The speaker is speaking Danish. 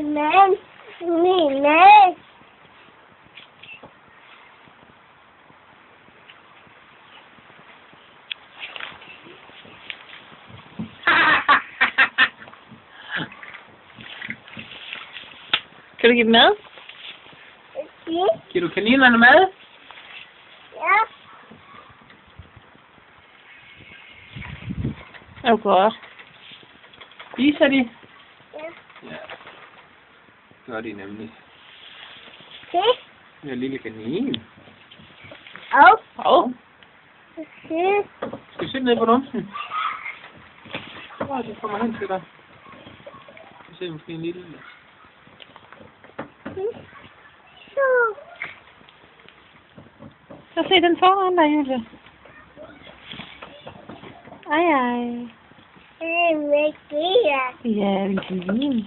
Men, nej. Kan du give dem mad? Giver du kaninerne mad? Ja. Det er godt. Spiser de? Ja. Ja. Gør de nemlig. Se. Det er en lille kanin. Og. Se. Skal vi sidde nede på numsen? Hvor det kommer hen til dig? Vi ser måske en lille. Så. Så se den foran dig, Julie. Ej. Det er vigtigt. Ja, en kanin.